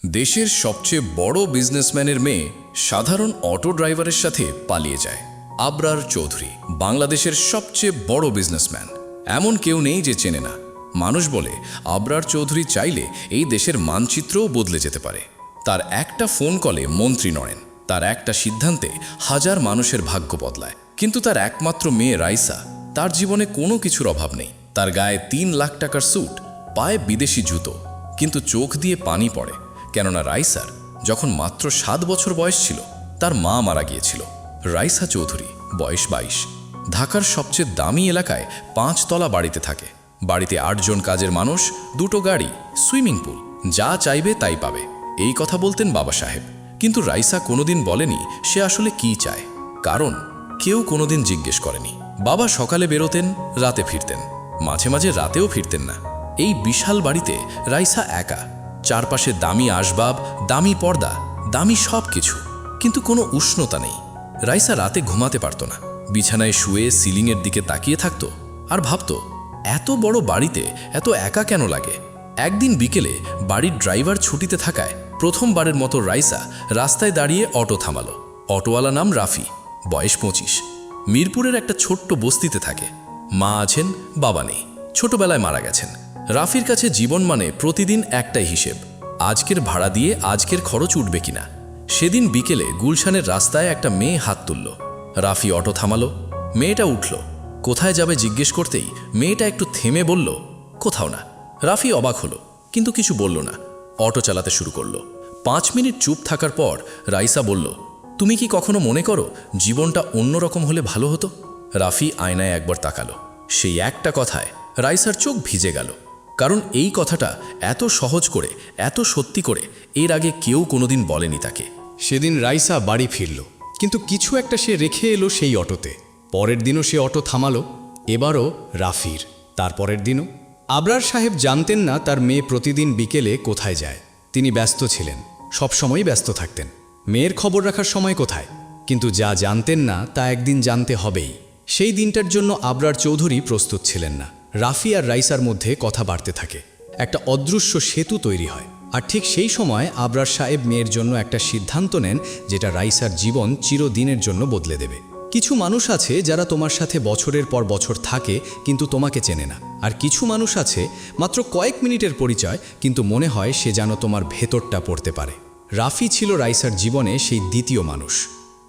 দেশের সবচেয়ে বড় বিজনেসম্যানের মেয়ে সাধারণ অটো ড্রাইভারের সাথে পালিয়ে যায়। আবরার চৌধুরী বাংলাদেশের সবচেয়ে বড় বিজনেসম্যান। এমন কেউ নেই যে চেনে না। মানুষ বলে আবরার চৌধুরী চাইলে এই দেশের মানচিত্রও বদলে যেতে পারে। তার একটা ফোন কলে মন্ত্রী নড়েন, তার একটা সিদ্ধান্তে হাজার মানুষের ভাগ্য বদলায়। কিন্তু তার একমাত্র মেয়ে রাইসা, তার জীবনে কোনো কিছুর অভাব নেই। তার গায়ে ৩ লাখ টাকার স্যুট, পায়ে বিদেশি জুতো, কিন্তু চোখ দিয়ে পানি পড়ে, কেননা রাইসার যখন মাত্র 7 বছর বয়স ছিল তার মা মারা গিয়েছিল। রাইসা চৌধুরী বয়স 22, ঢাকার সবচেয়ে দামি এলাকায় 5 তলা বাড়িতে থাকে। বাড়িতে 8 জন কাজের মানুষ, 2টো গাড়ি, সুইমিং পুল, যা চাইবে তাই পাবে, এই কথা বলতেন বাবা সাহেব। কিন্তু রাইসা কোনোদিন বলেনি সে আসলে কি চায়, কারণ কেউ কোনোদিন জিজ্ঞেস করেনি। বাবা সকালে বেরোতেন, রাতে ফিরতেন, মাঝে মাঝে রাতেও ফিরতেন না। এই বিশাল বাড়িতে রাইসা একা, চারপাশে দামি আসবাব, দামি পর্দা, দামি সব কিছু, কিন্তু কোনো উষ্ণতা নেই। রাইসা রাতে ঘুমাতে পারত না, বিছানায় শুয়ে সিলিংয়ের দিকে তাকিয়ে থাকত আর ভাবত এত বড় বাড়িতে এত একা কেন লাগে। একদিন বিকেলে বাড়ির ড্রাইভার ছুটিতে থাকায় প্রথমবারের মতো রাইসা রাস্তায় দাঁড়িয়ে অটো থামালো। অটোওয়ালা নাম রাফি, বয়স 25, মিরপুরের একটা ছোট্ট বস্তিতে থাকে। মা আছেন, বাবা নেই, ছোটবেলায় মারা গেছেন। রাফির কাছে জীবন মানে প্রতিদিন একটাই হিসেব, আজকের ভাড়া দিয়ে আজকের খরচ উঠবে কিনা। সেদিন বিকেলে গুলশানের রাস্তায় একটা মেয়ে হাত তুলল। রাফি অটো থামালো, মেয়েটা উঠল। কোথায় যাবে জিজ্ঞেস করতেই মেয়েটা একটু থেমে বলল, কোথাও না। রাফি অবাক হলো, কিন্তু কিছু বলল না। অটো চালাতে শুরু করলো। 5 মিনিট চুপ থাকার পর রাইসা বলল, তুমি কি কখনো মনে করো জীবনটা অন্যরকম হলে ভালো হতো? রাফি আয়নায় একবার তাকালো। সেই একটা কথায় রাইসার চোখ ভিজে গেল, কারণ এই কথাটা এত সহজ করে, এত সত্যি করে এর আগে কেউ কোনোদিন বলেনি তাকে। সেদিন রাইসা বাড়ি ফিরল, কিন্তু কিছু একটা সে রেখে এলো সেই অটোতে। পরের দিনও সে অটো থামালো, এবারও রাফির। তারপরের দিনও। আবরার সাহেব জানতেন না তার মেয়ে প্রতিদিন বিকেলে কোথায় যায়। তিনি ব্যস্ত ছিলেন, সবসময় ব্যস্ত থাকতেন। মেয়ের খবর রাখার সময় কোথায়? কিন্তু যা জানতেন না তা একদিন জানতে হবেই। সেই দিনটার জন্য আবরার চৌধুরী প্রস্তুত ছিলেন না। রাফি আর রাইসার মধ্যে কথা বাড়তে থাকে, একটা অদৃশ্য সেতু তৈরি হয়। আর ঠিক সেই সময় আবরার সাহেব মেয়ের জন্য একটা সিদ্ধান্ত নেন, যেটা রাইসার জীবন চিরদিনের জন্য বদলে দেবে। কিছু মানুষ আছে যারা তোমার সাথে বছরের পর বছর থাকে কিন্তু তোমাকে চেনে না। আর কিছু মানুষ আছে মাত্র কয়েক মিনিটের পরিচয়, কিন্তু মনে হয় সে যেন তোমার ভেতরটা পড়তে পারে। রাফি ছিল রাইসার জীবনে সেই দ্বিতীয় মানুষ।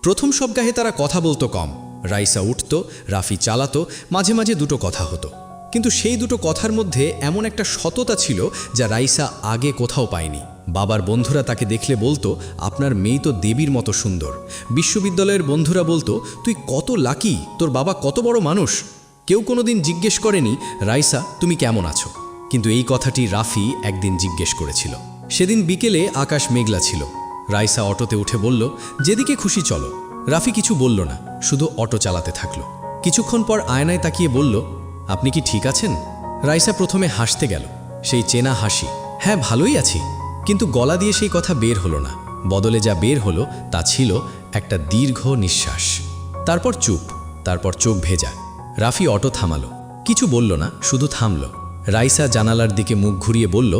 প্রথম সপ্তাহে তারা কথা বলতো কম। রাইসা উঠত, রাফি চালাতো, মাঝে মাঝে দুটো কথা হতো। কিন্তু সেই দুটো কথার মধ্যে এমন একটা সততা ছিল যা রাইসা আগে কোথাও পায়নি। বাবার বন্ধুরা তাকে দেখলে বলতো, আপনার মেয়ে তো দেবীর মতো সুন্দর। বিশ্ববিদ্যালয়ের বন্ধুরা বলতো, তুই কত লাকি, তোর বাবা কত বড় মানুষ। কেউ কোনোদিন জিজ্ঞেস করেনি, রাইসা তুমি কেমন আছো? কিন্তু এই কথাটি রাফি একদিন জিজ্ঞেস করেছিল। সেদিন বিকেলে আকাশ মেঘলা ছিল। রাইসা অটোতে উঠে বলল, যেদিকে খুশি চলো। রাফি কিছু বলল না, শুধু অটো চালাতে থাকলো। কিছুক্ষণ পর আয়নায় তাকিয়ে বলল, আপনি কি ঠিক আছেন? রাইসা প্রথমে হাসতে গেল, সেই চেনা হাসি, হ্যাঁ ভালোই আছি। কিন্তু গলা দিয়ে সেই কথা বের হলো না। বদলে যা বের হলো তা ছিল একটা দীর্ঘ নিঃশ্বাস। তারপর চুপ, তারপর চোখ ভেজা। রাফি অটো থামালো, কিছু বলল না, শুধু থামল। রাইসা জানালার দিকে মুখ ঘুরিয়ে বলল,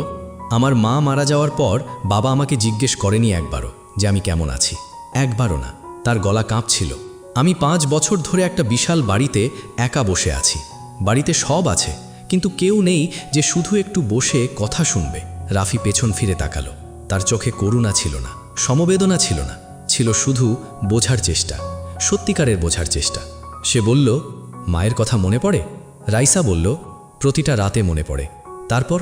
আমার মা মারা যাওয়ার পর বাবা আমাকে জিজ্ঞেস করেনি একবারও যে আমি কেমন আছি, একবারও না। তার গলা কাঁপছিল। আমি 5 বছর ধরে একটা বিশাল বাড়িতে একা বসে আছি। বাড়িতে সব আছে, কিন্তু কেউ নেই যে শুধু একটু বসে কথা শুনবে। রাফি পেছন ফিরে তাকালো। তার চোখে করুণা ছিল না, সমবেদনা ছিল না, ছিল শুধু বোঝার চেষ্টা, সত্যিকারের বোঝার চেষ্টা। সে বলল, মায়ের কথা মনে পড়ে? রাইসা বলল, প্রতিটা রাতে মনে পড়ে। তারপর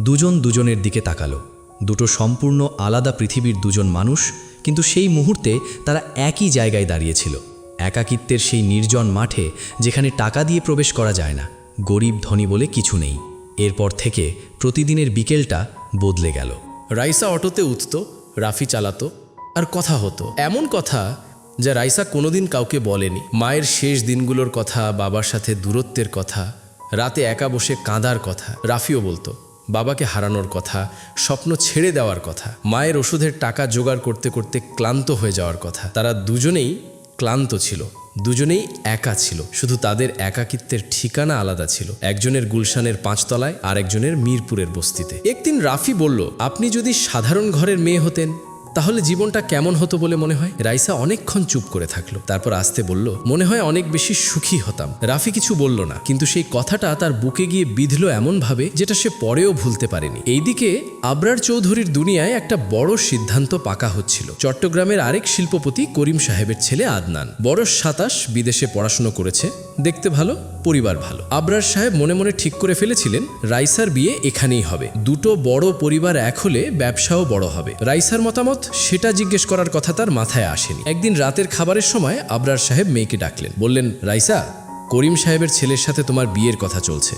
দুজন দুজনের দিকে তাকালো। দুটো সম্পূর্ণ আলাদা পৃথিবীর দুজন মানুষ, কিন্তু সেই মুহূর্তে তারা একই জায়গায় দাঁড়িয়েছিল, একাকিত্বের সেই নির্জন মাঠে যেখানে টাকা দিয়ে প্রবেশ করা যায় না, গরিব ধনী বলে কিছু নেই। এরপর থেকে প্রতিদিনের বিকেলটা বদলে গেল। রাইসা অটোতে উঠত, রাফি চালাতো, আর কথা হতো, এমন কথা যা রাইসা কোনোদিন কাউকে বলেনি। মায়ের শেষ দিনগুলোর কথা, বাবার সাথে দূরত্বের কথা, রাতে একা বসে কাঁদার কথা। রাফিও বলতো বাবাকে হারানোর কথা, স্বপ্ন ছেড়ে দেওয়ার কথা, মায়ের ওষুধের টাকা জোগাড় করতে করতে ক্লান্ত হয়ে যাওয়ার কথা। তারা দুজনেই ক্লান্ত ছিল, দুজনেই একা ছিল। শুধু তাদের একাকিত্বের ঠিকানা আলাদা ছিল, একজনের গুলশানের 5 তলায় আর একজনের মিরপুরের বস্তিতে। একদিন রাফি বলল, আপনি যদি সাধারণ ঘরের মেয়ে হতেন তাহলে জীবনটা কেমন হতো বলে মনে হয়? রাইসা অনেকক্ষণ চুপ করে থাকলো, তারপর আস্তে বলল, মনে হয় অনেক বেশি সুখী হতাম। রাফি কিছু বলল না, কিন্তু সেই কথাটা তার বুকে গিয়ে বিঁধল এমনভাবে যেটা সে পরেও ভুলতে পারেনি। এইদিকে আবরার চৌধুরীর দুনিয়ায় একটা বড় সিদ্ধান্ত পাকা হচ্ছিল। চট্টগ্রামের আরেক শিল্পপতি করিম সাহেবের ছেলে আদনান, বয়স 27, বিদেশে পড়াশুনো করেছে, দেখতে ভালো, পরিবার ভালো। আবরার সাহেব মনে মনে ঠিক করে ফেলেছিলেন রাইসার বিয়ে এখানেই হবে। দুটো বড় পরিবার এক হলে ব্যবসাও বড় হবে। রাইসার মতামত সেটা জিজ্ঞেস করার কথা তার মাথায় আসেনি। একদিন রাতের খাবারের সময় আবরার সাহেব মেয়েকে ডাকলেন, বললেন, রাইসা, করিম সাহেবের ছেলের সাথে তোমার বিয়ের কথা চলছে,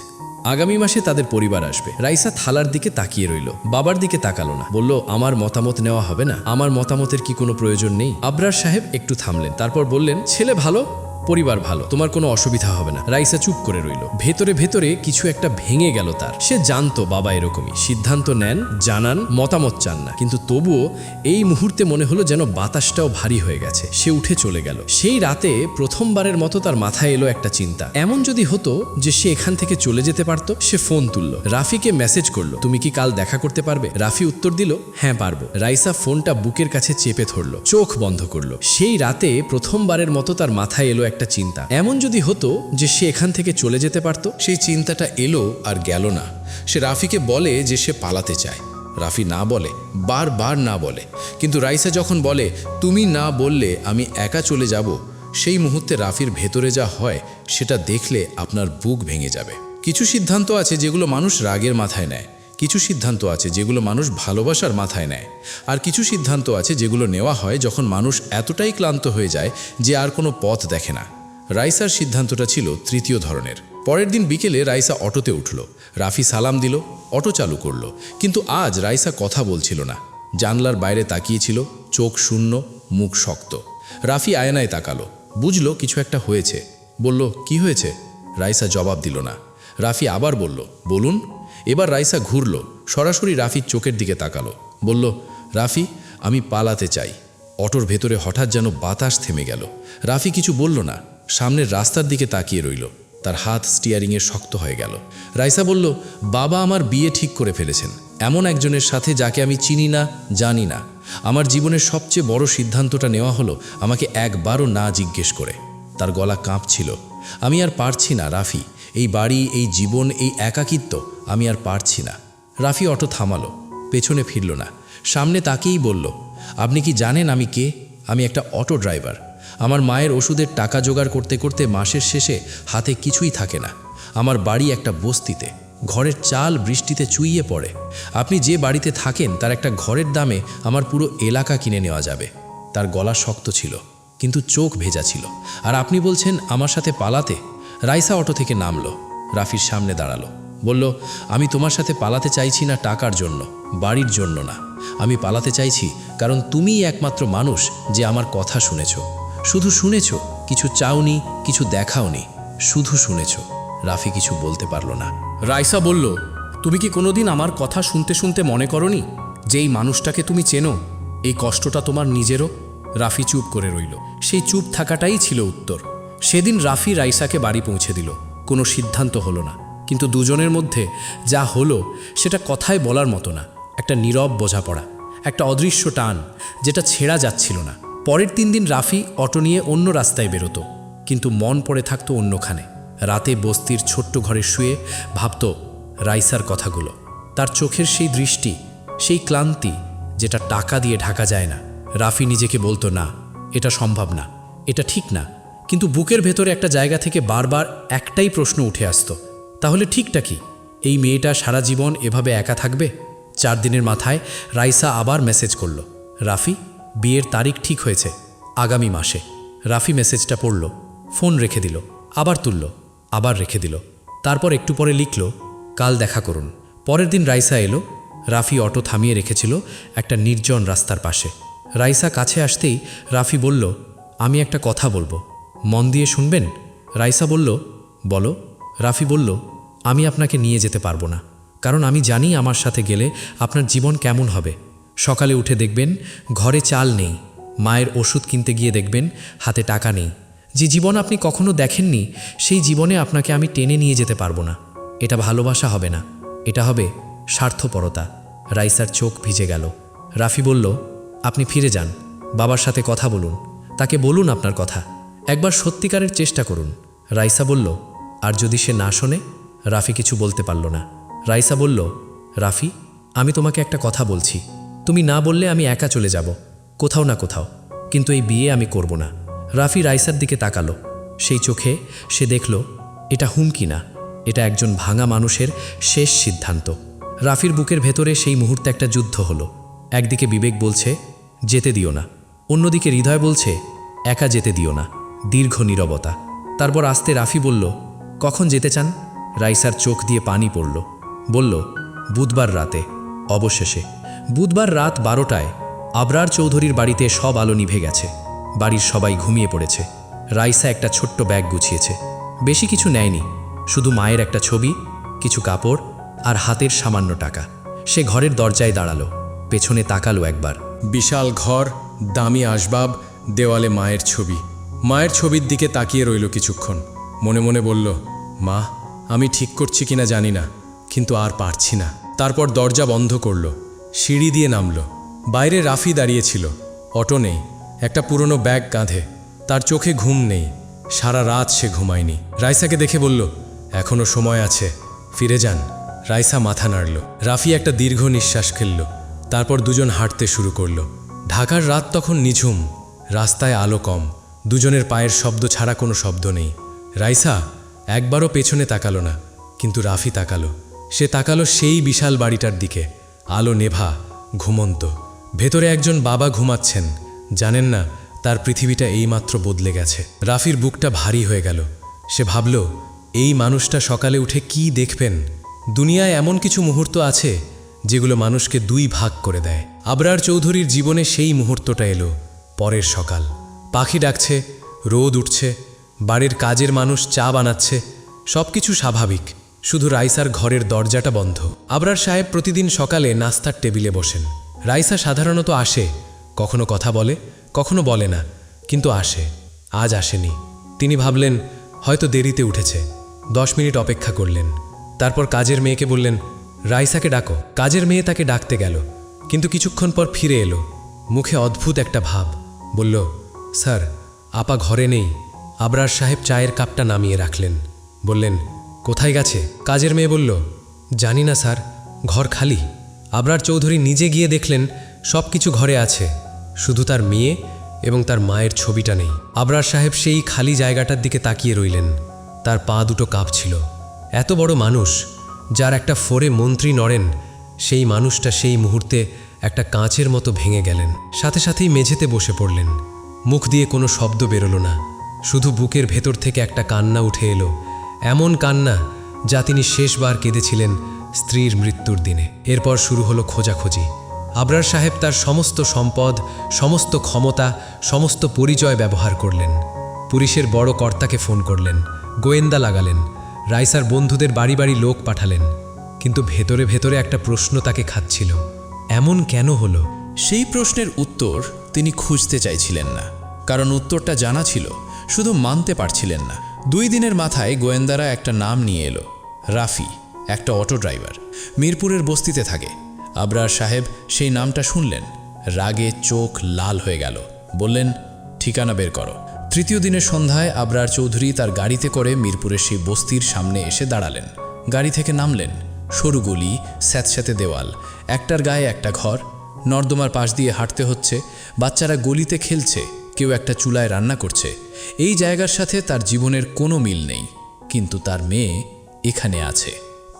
আগামী মাসে তাদের পরিবার আসবে। রাইসা থালার দিকে তাকিয়ে রইল, বাবার দিকে তাকালো না। বলল, আমার মতামত নেওয়া হবে না? আমার মতামতের কি কোনো প্রয়োজন নেই? আবরার সাহেব একটু থামলেন, তারপর বললেন, ছেলে ভালো, পরিবার ভালো, তোমার কোনো অসুবিধা হবে না। রাইসা চুপ করে রইল। ভেতরে ভেতরে কিছু একটা ভেঙে গেল তার। সে জানতো বাবা এরকমই, সিদ্ধান্ত নেন, জানান, মতামত চান না, কিন্তু তবুও এই মুহূর্তে মনে হলো যেন বাতাসটাও ভারী হয়ে গেছে। সে উঠে চলে গেল। সেই রাতে প্রথমবারের মতো তার মাথায় এলো একটা চিন্তা, এমন যদি হতো যে সে এখান থেকে চলে যেতে পারত। সে ফোন তুলল, রাফিকে মেসেজ করলো, তুমি কি কাল দেখা করতে পারবে? রাফি উত্তর দিল, হ্যাঁ পারবো। রাইসা ফোনটা বুকের কাছে চেপে ধরলো, চোখ বন্ধ করলো। সেই রাতে প্রথমবারের মতো তার মাথায় এলো একটা চিন্তা, এমন যদি হতো যে সে এখান থেকে চলে যেতে পারত। সেই চিন্তাটা এলো আর গেল না। সে রাফিকে বলে যে সে পালাতে চায়। রাফি না বলে, বারবার না বলে। কিন্তু রাইসা যখন বলে, তুমি না বললে আমি একা চলে যাব, সেই মুহূর্তে রাফির ভেতরে যা হয় সেটা দেখলে আপনার বুক ভেঙে যাবে। কিছু সিদ্ধান্ত আছে যেগুলো মানুষ রাগের মাথায় নেয়, কিছু সিদ্ধান্ত আছে যেগুলো মানুষ ভালোবাসার মাথায় নেয়, আর কিছু সিদ্ধান্ত আছে যেগুলো নেওয়া হয় যখন মানুষ এতটাই ক্লান্ত হয়ে যায় যে আর কোনো পথ দেখে না। রাইসার সিদ্ধান্তটা ছিল তৃতীয় ধরনের। পরের দিন বিকেলে রাইসা অটোতে উঠল। রাফি সালাম দিল, অটো চালু করলো, কিন্তু আজ রাইসা কথা বলছিল না। জানলার বাইরে তাকিয়েছিল, চোখ শূন্য, মুখ শক্ত। রাফি আয়নায় তাকালো, বুঝলো কিছু একটা হয়েছে। বলল, কি হয়েছে? রাইসা জবাব দিল না। রাফি আবার বলল, বলুন। এবার রাইসা ঘুরল, সরাসরি রাফির চোখের দিকে তাকালো, বলল, রাফি, আমি পালাতে চাই। অটোর ভেতরে হঠাৎ যেন বাতাস থেমে গেল। রাফি কিছু বলল না, সামনের রাস্তার দিকে তাকিয়ে রইল। তার হাত স্টিয়ারিংয়ে শক্ত হয়ে গেল। রাইসা বলল, বাবা আমার বিয়ে ঠিক করে ফেলেছেন, এমন একজনের সাথে যাকে আমি চিনি না, জানি না। আমার জীবনের সবচেয়ে বড় সিদ্ধান্তটা নেওয়া হলো আমাকে একবারও না জিজ্ঞেস করে। তার গলা কাঁপছিল। আমি আর পারছি না রাফি, এই বাড়ি, এই জীবন, এই একাকিত্ব, আমি আর পারছি না। রাফি অটো থামালো, পেছনে ফিরল না, সামনে তাকিয়েই বলল, আপনি কি জানেন আমি কে? আমি একটা অটো ড্রাইভার। আমার মায়ের ওষুধের টাকা জোগাড় করতে করতে মাসের শেষে হাতে কিছুই থাকে না। আমার বাড়ি একটা বস্তিতে, ঘরের চাল বৃষ্টিতে চুইয়ে পড়ে। আপনি যে বাড়িতে থাকেন তার একটা ঘরের দামে আমার পুরো এলাকা কিনে নেওয়া যাবে। তার গলা শক্ত ছিল, কিন্তু চোখ ভেজা ছিল। আর আপনি বলছেন আমার সাথে পালাতে? রাইসা অটো থেকে নামলো, রাফির সামনে দাঁড়ালো, বলল, আমি তোমার সাথে পালাতে চাইছি না টাকার জন্য, বাড়ির জন্য না। আমি পালাতে চাইছি কারণ তুমিই একমাত্র মানুষ যে আমার কথা শুনেছ। শুধু শুনেছ, কিছু চাওনি, কিছু দেখাওনি, শুধু শুনেছ। রাফি কিছু বলতে পারল না। রাইসা বলল, তুমি কি কোনোদিন আমার কথা শুনতে শুনতে মনে করনি যে এই মানুষটাকে তুমি চেনো, এই কষ্টটা তোমার নিজেরও? রাফি চুপ করে রইল। সেই চুপ থাকাটাই ছিল উত্তর। সেদিন রাফি রাইসাকে বাড়ি পৌঁছে দিল। কোনো সিদ্ধান্ত হলো না, কিন্তু দুজনের মধ্যে যা হলো সেটা কথায় বলার মতো না। একটা নীরব বোঝাপড়া, একটা অদৃশ্য টান যেটা ছেঁড়া যাচ্ছিল না। পরের 3 দিন রাফি অটো নিয়ে অন্য রাস্তায় বেরোতো, কিন্তু মন পড়ে থাকতো অন্যখানে। রাতে বস্তির ছোট্ট ঘরে শুয়ে ভাবত রাইসার কথাগুলো। তার চোখের সেই দৃষ্টি, সেই ক্লান্তি যেটা টাকা দিয়ে ঢাকা যায় না। রাফি নিজেকে বলতো, না, এটা সম্ভব না, এটা ঠিক না। কিন্তু বুকের ভেতরে একটা জায়গা থেকে বারবার একটাই প্রশ্ন উঠে আসতো, তাহলে ঠিকটা কি? এই মেয়েটা সারা জীবন এভাবে একা থাকবে? 4 দিনের মাথায় রাইসা আবার মেসেজ করল, রাফি, বিয়ের তারিখ ঠিক হয়েছে, আগামী মাসে। রাফি মেসেজটা পড়ল, ফোন রেখে দিল, আবার তুলল, আবার রেখে দিল। তারপর একটু পরে লিখল, কাল দেখা করুন। পরের দিন রাইসা এলো। রাফি অটো থামিয়ে রেখেছিল একটা নির্জন রাস্তার পাশে। রাইসা কাছে আসতেই রাফি বলল, আমি একটা কথা বলবো, মন দিয়ে শুনবেন? রাইসা বলল, বলো। রাফি বলল, আমি আপনাকে নিয়ে যেতে পারবো না, কারণ আমি জানি আমার সাথে গেলে আপনার জীবন কেমন হবে। সকালে উঠে দেখবেন ঘরে চাল নেই, মায়ের ওষুধ কিনতে গিয়ে দেখবেন হাতে টাকা নেই। যে জীবন আপনি কখনো দেখেননি সেই জীবনে আপনাকে আমি টেনে নিয়ে যেতে পারবো না। এটা ভালোবাসা হবে না, এটা হবে স্বার্থপরতা। রাইসার চোখ ভিজে গেল। রাফি বলল, আপনি ফিরে যান, বাবার সাথে কথা বলুন, তাকে বলুন আপনার কথা, একবার সত্যিকারের চেষ্টা করুন। রাইসা বলল, আর যদি সে না শোনে? রাফি কিছু বলতে পারল না। রাইসা বলল, রাফি, আমি তোমাকে একটা কথা বলছি, তুমি না বললে আমি একা চলে যাব কোথাও না কোথাও, কিন্তু এই বিয়ে আমি করব না। রাফি রাইসার দিকে তাকালো। সেই চোখে সে দেখল এটা হুমকি না, এটা একজন ভাঙা মানুষের শেষ সিদ্ধান্ত। রাফির বুকের ভেতরে সেই মুহূর্তে একটা যুদ্ধ হলো। একদিকে বিবেক বলছে যেতে দিও না, অন্যদিকে হৃদয় বলছে একা যেতে দিও না। দীর্ঘ নীরবতা। তারপর আস্তে রাফি বলল, কখন যেতে চান? রাইসার চোখ দিয়ে পানি পড়ল। বলল, বুধবার রাতে। অবশেষে বুধবার রাত 12টায় আবরার চৌধুরীর বাড়িতে সব আলো নিভে গেছে। বাড়ির সবাই ঘুমিয়ে পড়েছে। রাইসা একটা ছোট্ট ব্যাগ গুছিয়েছে। বেশি কিছু নেয়নি, শুধু মায়ের একটা ছবি, কিছু কাপড় আর হাতের সামান্য টাকা। সে ঘরের দরজায় দাঁড়ালো, পেছনে তাকালো একবার। বিশাল ঘর, দামি আসবাব, দেওয়ালে মায়ের ছবি। মায়ের ছবির দিকে তাকিয়ে রইল কিছুক্ষণ। মনে মনে বলল, মা, আমি ঠিক করছি কিনা জানি না, কিন্তু আর পারছি না। তারপর দরজা বন্ধ করল, সিঁড়ি দিয়ে নামল। বাইরে রাফি দাঁড়িয়েছিল। অটো নেই, একটা পুরনো ব্যাগ কাঁধে। তার চোখে ঘুম নেই, সারা রাত সে ঘুমায়নি। রাইসাকে দেখে বলল, এখনো সময় আছে, ফিরে যান। রাইসা মাথা নাড়ল। রাফি একটা দীর্ঘ নিঃশ্বাস ফেলল। তারপর দুজন হাঁটতে শুরু করল। ঢাকার রাত তখন নিঝুম, রাস্তায় আলো কম, দুজনের পায়ের শব্দ ছাড়া কোনো শব্দ নেই। রাইসা একবারও পেছনে তাকালো না, কিন্তু রাফি তাকালো। সে তাকালো সেই বিশাল বাড়িটার দিকে। আলো নেভা, ঘুমন্ত। ভেতরে একজন বাবা ঘুমাচ্ছেন, জানেন না তার পৃথিবীটা এইমাত্র বদলে গেছে। রাফির বুকটা ভারী হয়ে গেল। সে ভাবল, এই মানুষটা সকালে উঠে কি দেখবেন। দুনিয়ায় এমন কিছু মুহূর্ত আছে যেগুলো মানুষকে দুই ভাগ করে দেয়। আবরার চৌধুরীর জীবনে সেই মুহূর্তটা এলো। পরের সকাল, পাখি ডাকছে, রোদ উঠছে, বাড়ির কাজের মানুষ চা বানাচ্ছে, সব কিছু স্বাভাবিক, শুধু রাইসার ঘরের দরজাটা বন্ধ। আবরার সাহেব প্রতিদিন সকালে নাস্তার টেবিলে বসেন। রাইসা সাধারণত আসে, কখনো কথা বলে, কখনো বলে না, কিন্তু আসে। আজ আসেনি। তিনি ভাবলেন হয়তো দেরিতে উঠেছে। 10 মিনিট অপেক্ষা করলেন। তারপর কাজের মেয়েকে বললেন, রাইসাকে ডাকো। কাজের মেয়ে তাকে ডাকতে গেল, কিন্তু কিছুক্ষণ পর ফিরে এলো, মুখে অদ্ভুত একটা ভাব। বলল, স্যার, আপা ঘরে নেই। আবরার সাহেব চায়ের কাপটা নামিয়ে রাখলেন। বললেন, কোথায় গেছে? কাজের মেয়ে বলল, জানি না স্যার, ঘর খালি। আবরার চৌধুরী নিজে গিয়ে দেখলেন সব কিছু ঘরে আছে, শুধু তার মেয়ে এবং তার মায়ের ছবিটা নেই। আবরার সাহেব সেই খালি জায়গাটার দিকে তাকিয়ে রইলেন। তার পা দুটো কাঁপছিল। এত বড় মানুষ, যার একটা ফোরে মন্ত্রী নড়েন, সেই মানুষটা সেই মুহূর্তে একটা কাঁচের মতো ভেঙে গেলেন। সাথে সাথেই মেঝেতে বসে পড়লেন। মুখ দিয়ে কোনো শব্দ বেরোলো না, শুধু বুকের ভেতর থেকে একটা কান্না উঠে এলো, এমন কান্না যা তিনি শেষবার কেঁদেছিলেন স্ত্রীর মৃত্যুর দিনে। এরপর শুরু হলো খোঁজাখুঁজি। আবরার সাহেব তার সমস্ত সম্পদ, সমস্ত ক্ষমতা, সমস্ত পরিচয় ব্যবহার করলেন। পুলিশের বড় কর্তাকে ফোন করলেন, গোয়েন্দা লাগালেন, রাইসার বন্ধুদের বাড়ি বাড়ি লোক পাঠালেন, কিন্তু ভেতরে ভেতরে একটা প্রশ্ন তাকে খাচ্ছিল, এমন কেন হলো? সেই প্রশ্নের উত্তর তিনি খুঁজতে চাইছিলেন না, কারণ উত্তরটা জানা ছিল, শুধু মানতে পারছিলেন না। 2 দিনের মাথায় গোয়েন্দারা একটা নাম নিয়ে এলো, রাফি, একটা অটো ড্রাইভার, মিরপুরের বস্তিতে থাকে। আবরার সাহেব সেই নামটা শুনলেন, রাগে চোখ লাল হয়ে গেল। বললেন, ঠিকানা বের করো। 3য় দিনের সন্ধ্যায় আবরার চৌধুরী তার গাড়িতে করে মিরপুরের সেই বস্তির সামনে এসে দাঁড়ালেন। গাড়ি থেকে নামলেন। সরু গলি, স্যাঁতস্যাঁতে দেওয়াল, একটার গায়ে একটা ঘর, নর্দমার পাশ দিয়ে হাঁটতে হচ্ছে, বাচ্চারা গলিতে খেলছে, কেউ একটা চুলায় রান্না করছে। এই জায়গার সাথে তার জীবনের কোনো মিল নেই, কিন্তু তার মেয়ে এখানে আছে।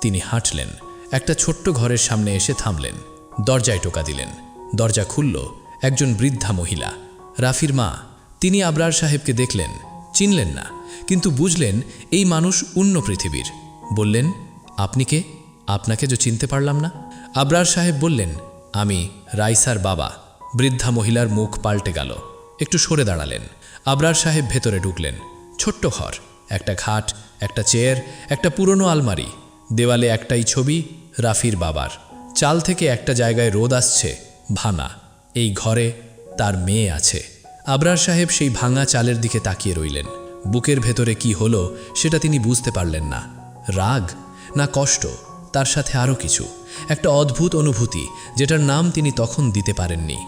তিনি হাঁটলেন, একটা ছোট্ট ঘরের সামনে এসে থামলেন, দরজায় টোকা দিলেন। দরজা খুলল একজন বৃদ্ধা মহিলা, রাফির মা। তিনি আবরার সাহেবকে দেখলেন, চিনলেন না, কিন্তু বুঝলেন এই মানুষ অন্য পৃথিবীর। বললেন, আপনি কে? আপনাকে যে চিনতে পারলাম না। আবরার সাহেব বললেন, আমি রাইসার বাবা। বৃদ্ধা মহিলার মুখ পাল্টে গেল, একটু সরে দাঁড়ালেন। আবরার সাহেব ভেতরে ঢুকলেন। ছোট্ট ঘর, একটা খাট, একটা চেয়ার, একটা পুরনো আলমারি, দেওয়ালে একটাই ছবি, রাফির বাবার। চাল থেকে একটা জায়গায় রোদ আসছে, ভানা। এই ঘরে তার মেয়ে আছে। আবরার সাহেব সেই ভাঙা চালের দিকে তাকিয়ে রইলেন। বুকের ভেতরে কি হলো সেটা তিনি বুঝতে পারলেন না। রাগ না কষ্ট, তার সাথে আরও কিছু, একটা অদ্ভুত অনুভূতি যেটার নাম তিনি তখন দিতে পারেননি।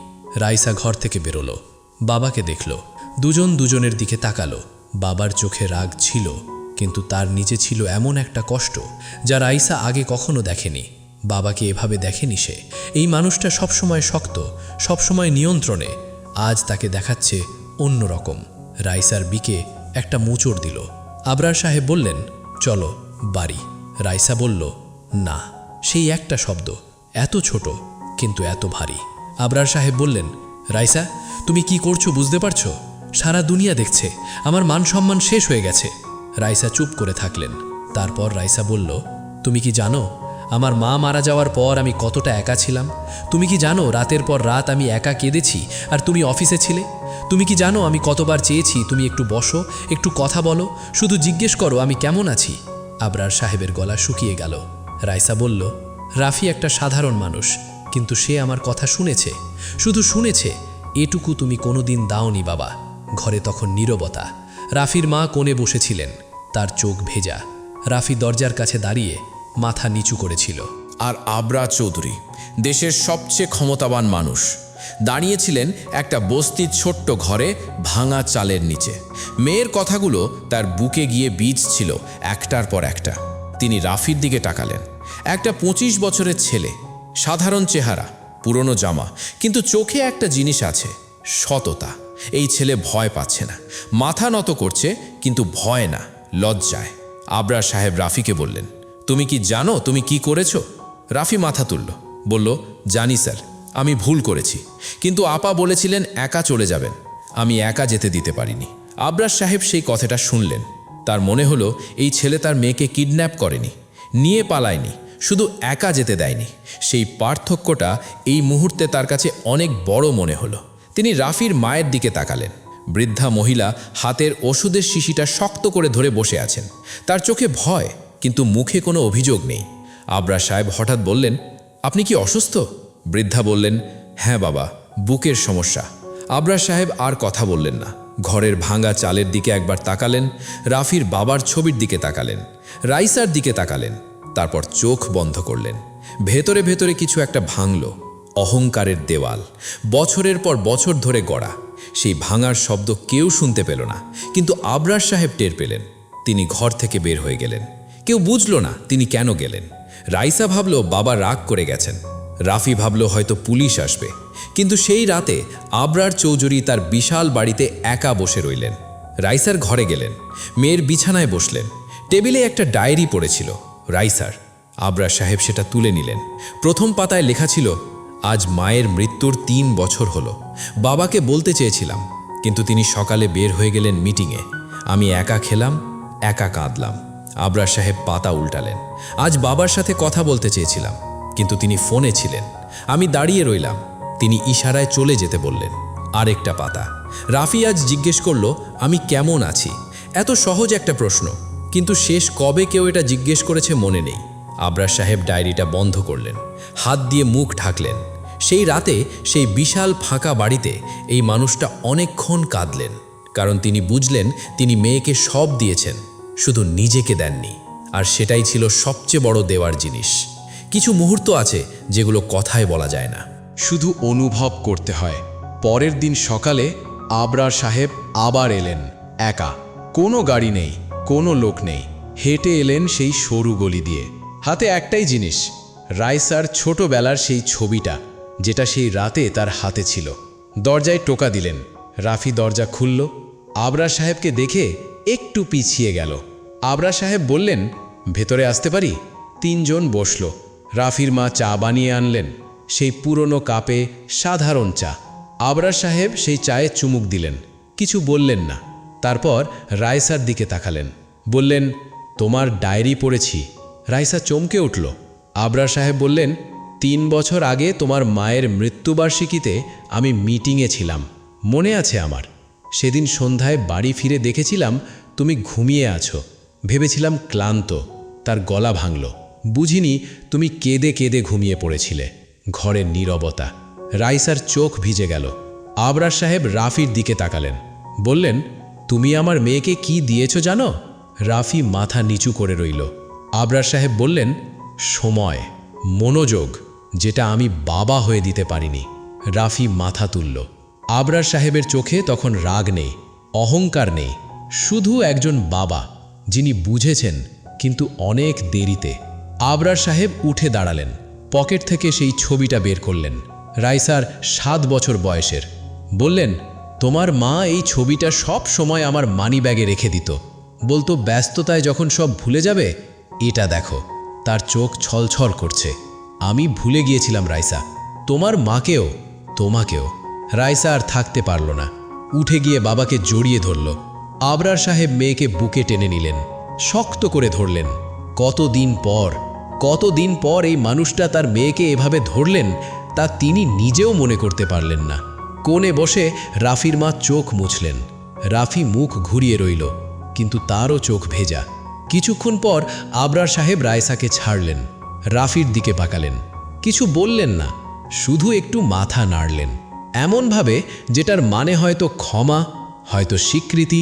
রাইসা ঘর থেকে বেরোলো, বাবাকে দেখল। দুজন দুজনের দিকে তাকালো। বাবার চোখে রাগ ছিল, কিন্তু তার নিচে ছিল এমন একটা কষ্ট যা রাইসা আগে কখনো দেখেনি। বাবাকে এভাবে দেখেনি সে। এই মানুষটা সবসময় শক্ত, সবসময় নিয়ন্ত্রণে। আজ তাকে দেখাচ্ছে অন্যরকম। রাইসার বিকে একটা মোচড় দিল। আবরার সাহেব বললেন, চলো বাড়ি। রাইসা বলল, না। সেই একটা শব্দ, এত ছোট কিন্তু এত ভারী। আবরার সাহেব বললেন, রাইসা, তুমি কি করছো বুঝতে পারছো? সারা দুনিয়া দেখছে, আমার মান সম্মান শেষ হয়ে গেছে। রাইসা চুপ করে থাকলেন। তারপর রাইসা বলল, তুমি কি জানো আমার মা মারা যাওয়ার পর আমি কতটা একা ছিলাম? তুমি কি জানো রাতের পর রাত আমি একা কেঁদেছি আর তুমি অফিসে ছিলে? তুমি কি জানো আমি কতবার চেয়েছি তুমি একটু বসো, একটু কথা বলো, শুধু জিজ্ঞেস করো আমি কেমন আছি? আবরার সাহেবের গলা শুকিয়ে গেল। রাইসা বলল, রাফি একটা সাধারণ মানুষ, কিন্তু সে আমার কথা শুনেছে, শুধু শুনেছে। এটুকু তুমি কোনোদিন দাওনি বাবা। ঘরে তখন নীরবতা। রাফির মা কোণে বসেছিলেন, তার চোখ ভেজা। রাফি দরজার কাছে দাঁড়িয়ে মাথা নিচু করেছিল। আর আবরার চৌধুরী, দেশের সবচেয়ে ক্ষমতাবান মানুষ, দাঁড়িয়েছিলেন একটা বস্তির ছোট্ট ঘরে ভাঙা চালের নিচে। মেয়ের কথাগুলো তার বুকে গিয়ে বীজ ছিল একটার পর একটা। তিনি রাফির দিকে তাকালেন। একটা 25 বছরের ছেলে, সাধারণ চেহারা, পুরনো জামা, কিন্তু চোখে একটা জিনিস আছে, সততা। এই ছেলে ভয় পাচ্ছে না, মাথা নত করছে, কিন্তু ভয় না, লজ্জায়। আবরার সাহেব রাফিকে বললেন, তুমি কি জানো তুমি কি করেছো? রাফি মাথা তুলল, বলল, জানি স্যার, আমি ভুল করেছি, কিন্তু আপা বলেছিলেন একা চলে যাবেন, আমি একা যেতে দিতে পারিনি। আবরার সাহেব সেই কথাটা শুনলেন। তার মনে হলো এই ছেলে তার মেয়েকে কিডন্যাপ করেনি, নিয়ে পালায়নি, শুধু একা যেতে দেয়নি। সেই পার্থক্যটা এই মুহূর্তে তার কাছে অনেক বড় মনে হলো। তিনি রাফির মায়ের দিকে তাকালেন। বৃদ্ধা মহিলা হাতের ওষুধের শিশিটা শক্ত করে ধরে বসে আছেন। তার চোখে ভয়, কিন্তু মুখে কোনো অভিযোগ নেই। আবরার সাহেব হঠাৎ বললেন, আপনি কি অসুস্থ? বৃদ্ধা বললেন, হ্যাঁ বাবা, বুকের সমস্যা। আবরার সাহেব আর কথা বললেন না। ঘরের ভাঙা চালের দিকে একবার তাকালেন, রাফির বাবার ছবির দিকে তাকালেন, রাইসার দিকে তাকালেন, তারপর চোখ বন্ধ করলেন। ভেতরে ভেতরে কিছু একটা ভাঙল। অহংকারের দেওয়াল, বছরের পর বছর ধরে গড়া। সেই ভাঙার শব্দ কেউ শুনতে পেল না, কিন্তু আবরার সাহেব টের পেলেন। তিনি ঘর থেকে বের হয়ে গেলেন। কেউ বুঝল না তিনি কেন গেলেন। রাইসা ভাবল বাবা রাগ করে গেছেন, রাফি ভাবল হয়তো পুলিশ আসবে। কিন্তু সেই রাতে আবরার চৌধুরী তার বিশাল বাড়িতে একা বসে রইলেন। রাইসার ঘরে গেলেন, মেয়ের বিছানায় বসলেন। টেবিলে একটা ডায়েরি পড়েছিল রাইসার। আবরার সাহেব সেটা তুলে নিলেন। প্রথম পাতায় লেখা ছিল, আজ মায়ের মৃত্যুর 3 বছর হলো। বাবাকে বলতে চেয়েছিলাম, কিন্তু তিনি সকালে বের হয়ে গেলেন মিটিংয়ে। আমি একা খেলাম, একা কাঁদলাম। আবরার সাহেব পাতা উল্টালেন। আজ বাবার সাথে কথা বলতে চেয়েছিলাম, কিন্তু তিনি ফোনে ছিলেন। আমি দাঁড়িয়ে রইলাম, তিনি ইশারায় চলে যেতে বললেন। আরেকটা পাতা। রাফি আজ জিজ্ঞেস করলো আমি কেমন আছি। এত সহজ একটা প্রশ্ন, কিন্তু শেষ কবে কেউ এটা জিজ্ঞেস করেছে মনে নেই। আবরার সাহেব ডায়েরিটা বন্ধ করলেন, হাত দিয়ে মুখ ঢাকলেন। সেই রাতে সেই বিশাল ফাঁকা বাড়িতে এই মানুষটা অনেকক্ষণ কাঁদলেন, কারণ তিনি বুঝলেন তিনি মেয়েকে সব দিয়েছেন, শুধু নিজেকে দেননি। আর সেটাই ছিল সবচেয়ে বড় দেওয়ার জিনিস। কিছু মুহূর্ত আছে যেগুলো কথায় বলা যায় না, শুধু অনুভব করতে হয়। পরের দিন সকালে আবরার সাহেব আবার এলেন, একা। কোনো গাড়ি নেই, কোনো লোক নেই। হেঁটে এলেন সেই সরু গলি দিয়ে। হাতে একটাই জিনিস, রাইসার ছোটবেলার সেই ছবিটা, যেটা সেই রাতে তার হাতে ছিল। দরজায় টোকা দিলেন। রাফি দরজা খুলল। আবরার সাহেবকে দেখে একটু পিছিয়ে গেল। আবরার সাহেব বললেন, ভেতরে আসতে পারি? 3 জন বসল। রাফির মা চা বানিয়ে আনলেন, সেই পুরনো কাপে, সাধারণ চা। আবরার সাহেব সেই চায়ে চুমুক দিলেন, কিছু বললেন না। তারপর রাইসার দিকে তাকালেন, বললেন, তোমার ডায়েরি পড়েছি। রাইসা চমকে উঠল। আবরার সাহেব বললেন, 3 বছর আগে তোমার মায়ের মৃত্যুবার্ষিকীতে আমি মিটিংয়ে ছিলাম, মনে আছে আমার। সেদিন সন্ধ্যায় বাড়ি ফিরে দেখেছিলাম তুমি ঘুমিয়ে আছো। ভেবেছিলাম ক্লান্ত। তার গলা ভাঙল। বুঝিনি তুমি কেঁদে কেঁদে ঘুমিয়ে পড়েছিলে। ঘরের নীরবতা। রাইসার চোখ ভিজে গেল। আবরার সাহেব রাফির দিকে তাকালেন, বললেন, তুমি আমার মেয়েকে কি দিয়েছ জানো? রাফি মাথা নিচু করে রইল। আবরার সাহেব বললেন, সময়, মনোযোগ, যেটা আমি বাবা হয়ে দিতে পারিনি। রাফি মাথা তুলল। আবরার সাহেবের চোখে তখন রাগ নেই, অহংকার নেই, শুধু একজন বাবা যিনি বুঝেছেন, কিন্তু অনেক দেরিতে। আবরার সাহেব উঠে দাঁড়ালেন, পকেট থেকে সেই ছবিটা বের করলেন, রাইসার 7 বছর বয়সের। বললেন, তোমার মা এই ছবিটা সব সময় আমার মানিব্যাগে রেখে দিত, বলতো ব্যস্ততায় যখন সব ভুলে যাবে এটা দেখো। তার চোখ ছলছল করছে। আমি ভুলে গিয়েছিলাম রাইসা, তোমার মাকেও, তোমাকেও। রাইসা আর থাকতে পারল না, উঠে গিয়ে বাবাকে জড়িয়ে ধরল। আবরার সাহেব মেয়েকে বুকে টেনে নিলেন, শক্ত করে ধরলেন। কতদিন পর এই মানুষটা তার মেয়েকে এভাবে ধরলেন তা তিনি নিজেও মনে করতে পারলেন না। কোণে বসে রাফির মা চোখ মুছলেন। রাফি মুখ ঘুরিয়ে রইল, কিন্তু তারও চোখ ভেজা। কিছুক্ষণ পর আবরার সাহেব রাইসাকে ছাড়লেন, রাফির দিকে তাকালেন। কিছু বললেন না, শুধু একটু মাথা নাড়লেন, এমনভাবে যেটার মানে হয়তো ক্ষমা, হয়তো স্বীকৃতি,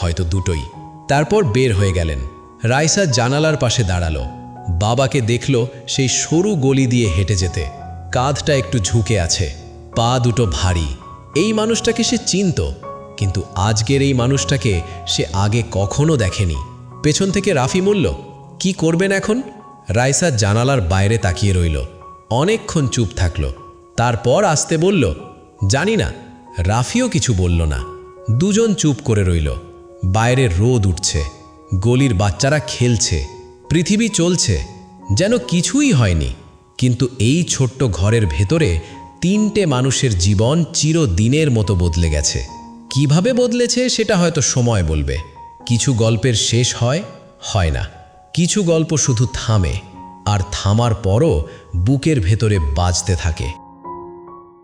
হয়তো দুটোই। তারপর বের হয়ে গেলেন। রাইসা জানালার পাশে দাঁড়ালো, বাবাকে দেখল সেই সরু গলি দিয়ে হেঁটে যেতে। কাঁধটা একটু ঝুঁকে আছে, পা দুটো ভারী। এই মানুষটাকে সে চিনত, কিন্তু আজকের এই মানুষটাকে সে আগে কখনো দেখেনি। পেছন থেকে রাফি বলল, কি করবেন এখন? রাইসা জানালার বাইরে তাকিয়ে রইল, অনেকক্ষণ চুপ থাকল। তারপর আসতে বলল, জানি না। রাফিও কিছু বলল না। দুজন চুপ করে রইল। বাইরে রোদ উঠছে, গলির বাচ্চারা খেলছে, পৃথিবী চলছে, যেন কিছুই হয়নি। কিন্তু এই ছোট্ট ঘরের ভেতরে 3টে মানুষের জীবন চিরদিনের মতো বদলে গেছে। কিভাবে বদলেছে সেটা হয়তো সময় বলবে। কিছু গল্পের শেষ হয় না। কিছু গল্প শুধু থামে, আর থামার পরও বুকের ভেতরে বাজতে থাকে।